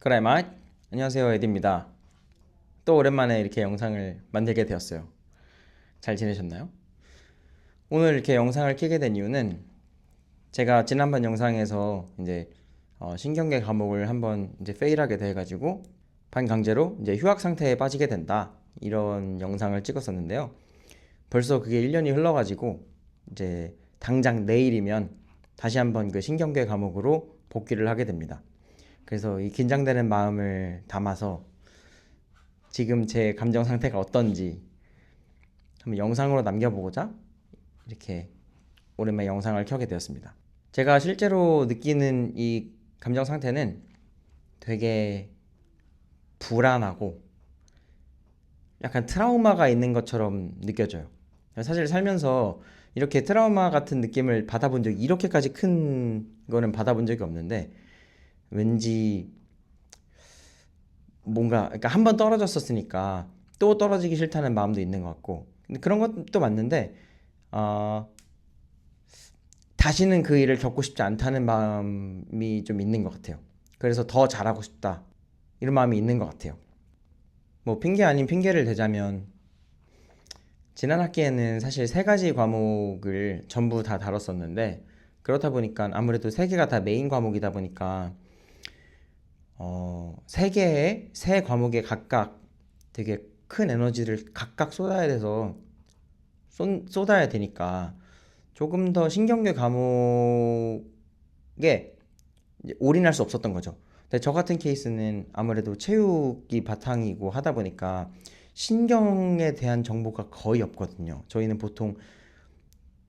그래 맛 안녕하세요 에디입니다. 또 오랜만에 이렇게 영상을 만들게 되었어요. 잘 지내셨나요? 오늘 이렇게 영상을 켜게 된 이유는 제가 지난번 영상에서 이제 신경계 과목을 한번 이제 페일하게 돼가지고 반강제로 이제 휴학 상태에 빠지게 된다 이런 영상을 찍었었는데요. 벌써 그게 1년이 흘러가지고 이제 당장 내일이면 다시 한번 그 신경계 과목으로 복귀를 하게 됩니다. 그래서 이 긴장되는 마음을 담아서 지금 제 감정 상태가 어떤지 한번 영상으로 남겨보고자 이렇게 오랜만에 영상을 켜게 되었습니다. 제가 실제로 느끼는 이 감정 상태는 되게 불안하고 약간 트라우마가 있는 것처럼 느껴져요. 사실 살면서 이렇게 트라우마 같은 느낌을 받아본 적이 이렇게까지 큰 거는 받아본 적이 없는데 왠지 뭔가 그러니까 한 번 떨어졌었으니까 또 떨어지기 싫다는 마음도 있는 것 같고 근데 그런 것도 맞는데 어, 다시는 그 일을 겪고 싶지 않다는 마음이 좀 있는 것 같아요. 그래서 더 잘하고 싶다 이런 마음이 있는 것 같아요. 뭐 핑계 아닌 핑계를 대자면 지난 학기에는 사실 세 가지 과목을 전부 다 다뤘었는데 그렇다 보니까 아무래도 세 개가 다 메인 과목이다 보니까 세 개의 세 과목에 각각 되게 큰 에너지를 각각 쏟아야 돼서 쏟아야 되니까 조금 더 신경계 과목에 올인할 수 없었던 거죠. 근데 저 같은 케이스는 아무래도 체육이 바탕이고 하다 보니까 신경에 대한 정보가 거의 없거든요. 저희는 보통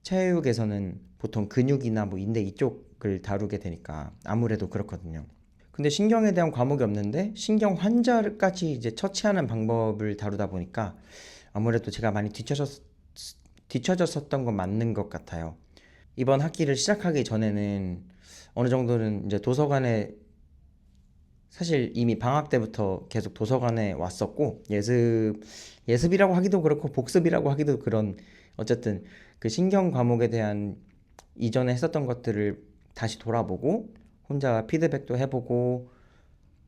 체육에서는 보통 근육이나 뭐 인대 이쪽을 다루게 되니까 아무래도 그렇거든요. 근데 신경에 대한 과목이 없는데 신경 환자까지 이제 처치하는 방법을 다루다 보니까 아무래도 제가 많이 뒤처졌었던 건 맞는 것 같아요. 이번 학기를 시작하기 전에는 어느 정도는 이제 도서관에 사실 이미 방학 때부터 계속 도서관에 왔었고 예습이라고 하기도 그렇고 복습이라고 하기도 그런 어쨌든 그 신경 과목에 대한 이전에 했었던 것들을 다시 돌아보고 혼자 피드백도 해보고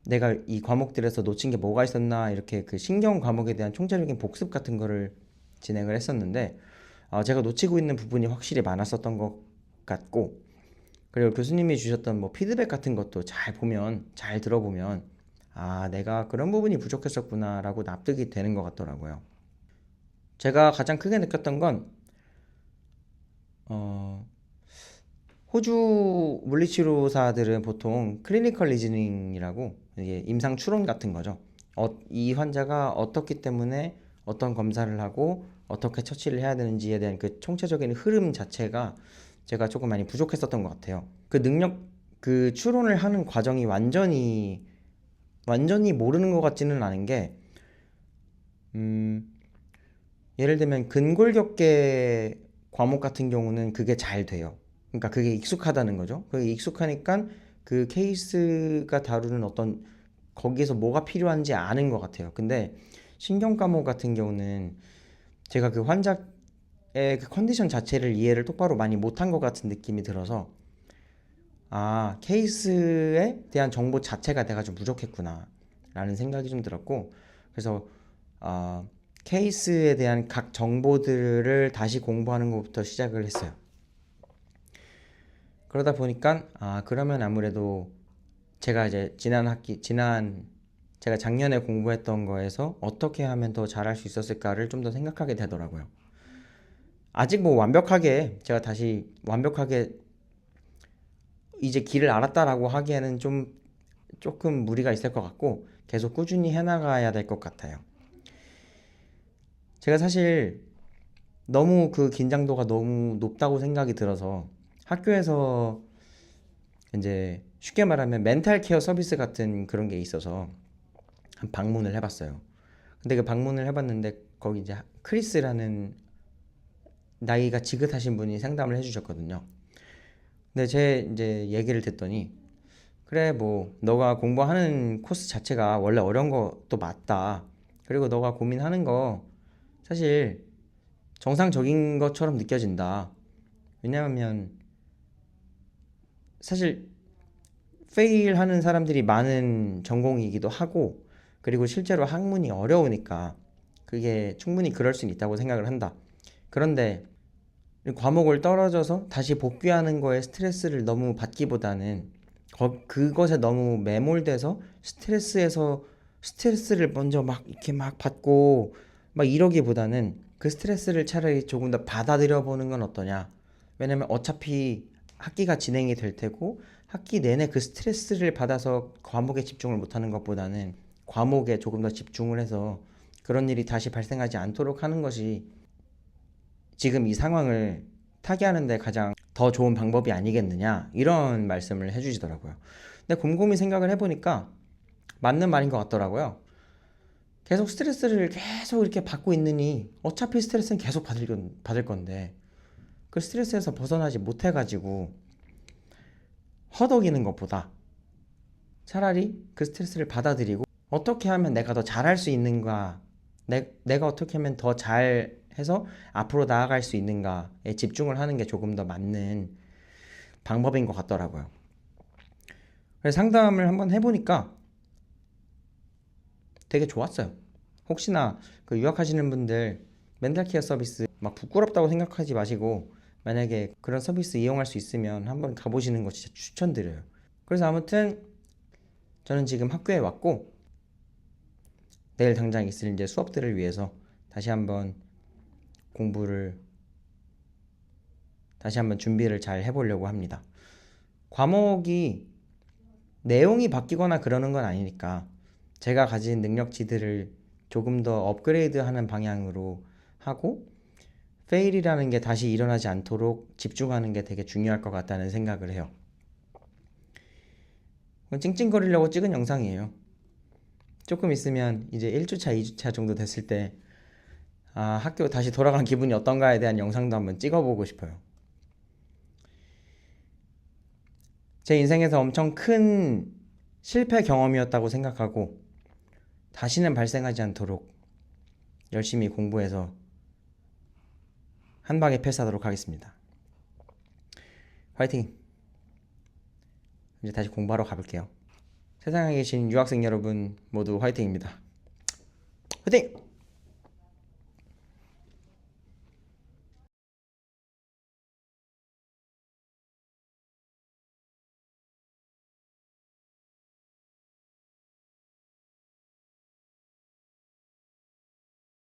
내가 이 과목들에서 놓친 게 뭐가 있었나 이렇게 그 신경 과목에 대한 총체적인 복습 같은 거를 진행을 했었는데 제가 놓치고 있는 부분이 확실히 많았었던 것 같고 그리고 교수님이 주셨던 뭐 피드백 같은 것도 잘 보면 잘 들어보면 내가 그런 부분이 부족했었구나라고 납득이 되는 것 같더라고요. 제가 가장 크게 느꼈던 건 어, 호주 물리치료사들은 보통 클리니컬 리즈닝이라고 이게 임상 추론 같은 거죠. 이 환자가 어떻기 때문에 어떤 검사를 하고 어떻게 처치를 해야 되는지에 대한 그 총체적인 흐름 자체가 제가 조금 많이 부족했었던 것 같아요. 그 추론을 하는 과정이 완전히 모르는 것 같지는 않은 게, 음, 예를 들면 근골격계 과목 같은 경우는 그게 잘 돼요. 그러니까 그게 익숙하다는 거죠. 그게 익숙하니까 그 케이스가 다루는 어떤 거기에서 뭐가 필요한지 아는 것 같아요. 근데 신경 과목 같은 경우는 제가 그 환자의 그 컨디션 자체를 이해를 똑바로 많이 못한 것 같은 느낌이 들어서 케이스에 대한 정보 자체가 내가 좀 부족했구나 라는 생각이 좀 들었고 그래서 아, 케이스에 대한 각 정보들을 다시 공부하는 것부터 시작을 했어요. 그러다 보니까 그러면 아무래도 제가 이제 제가 작년에 공부했던 거에서 어떻게 하면 더 잘할 수 있었을까를 좀 더 생각하게 되더라고요. 아직 뭐 완벽하게 제가 다시 완벽하게 이제 길을 알았다라고 하기에는 좀 조금 무리가 있을 것 같고 계속 꾸준히 해나가야 될 것 같아요. 제가 사실 너무 그 긴장도가 너무 높다고 생각이 들어서 학교에서 이제 쉽게 말하면 멘탈 케어 서비스 같은 그런 게 있어서 한 방문을 해봤어요. 근데 그 방문을 해봤는데 거기 이제 크리스라는 나이가 지긋하신 분이 상담을 해주셨거든요. 근데 제 이제 얘기를 듣더니 그래 뭐 너가 공부하는 코스 자체가 원래 어려운 것도 맞다. 그리고 너가 고민하는 거 사실 정상적인 것처럼 느껴진다. 왜냐하면 사실 페일하는 사람들이 많은 전공이기도 하고, 그리고 실제로 학문이 어려우니까 그게 충분히 그럴 수는 있다고 생각을 한다. 그런데 과목을 떨어져서 다시 복귀하는 거에 스트레스를 너무 받기보다는 그것에 너무 매몰돼서 스트레스를 먼저 막 이렇게 막 받고 막 이러기보다는 그 스트레스를 차라리 조금 더 받아들여 보는 건 어떠냐. 왜냐면 어차피 학기가 진행이 될 테고 학기 내내 그 스트레스를 받아서 과목에 집중을 못하는 것보다는 과목에 조금 더 집중을 해서 그런 일이 다시 발생하지 않도록 하는 것이 지금 이 상황을 타개하는 데 가장 더 좋은 방법이 아니겠느냐, 이런 말씀을 해주시더라고요. 근데 곰곰이 생각을 해보니까 맞는 말인 것 같더라고요. 계속 스트레스를 계속 이렇게 받고 있느니 어차피 스트레스는 계속 받을 건데 그 스트레스에서 벗어나지 못해가지고 허덕이는 것보다 차라리 그 스트레스를 받아들이고 어떻게 하면 내가 더 잘할 수 있는가, 내가 어떻게 하면 더 잘해서 앞으로 나아갈 수 있는가에 집중을 하는 게 조금 더 맞는 방법인 것 같더라고요. 그래서 상담을 한번 해보니까 되게 좋았어요. 혹시나 그 유학하시는 분들 멘탈 케어 서비스 막 부끄럽다고 생각하지 마시고 만약에 그런 서비스 이용할 수 있으면 한번 가보시는 거 진짜 추천드려요. 그래서 아무튼 저는 지금 학교에 왔고 내일 당장 있을 이제 수업들을 위해서 공부를 다시 한번 준비를 잘 해보려고 합니다. 과목이 내용이 바뀌거나 그러는 건 아니니까 제가 가진 능력치들을 조금 더 업그레이드하는 방향으로 하고 페일이라는 게 다시 일어나지 않도록 집중하는 게 되게 중요할 것 같다는 생각을 해요. 찡찡거리려고 찍은 영상이에요. 조금 있으면 이제 1주차, 2주차 정도 됐을 때 학교 다시 돌아간 기분이 어떤가에 대한 영상도 한번 찍어보고 싶어요. 제 인생에서 엄청 큰 실패 경험이었다고 생각하고 다시는 발생하지 않도록 열심히 공부해서 한 방에 패스하도록 하겠습니다. 화이팅! 이제 다시 공부하러 가볼게요. 세상에 계신 유학생 여러분 모두 화이팅입니다. 화이팅!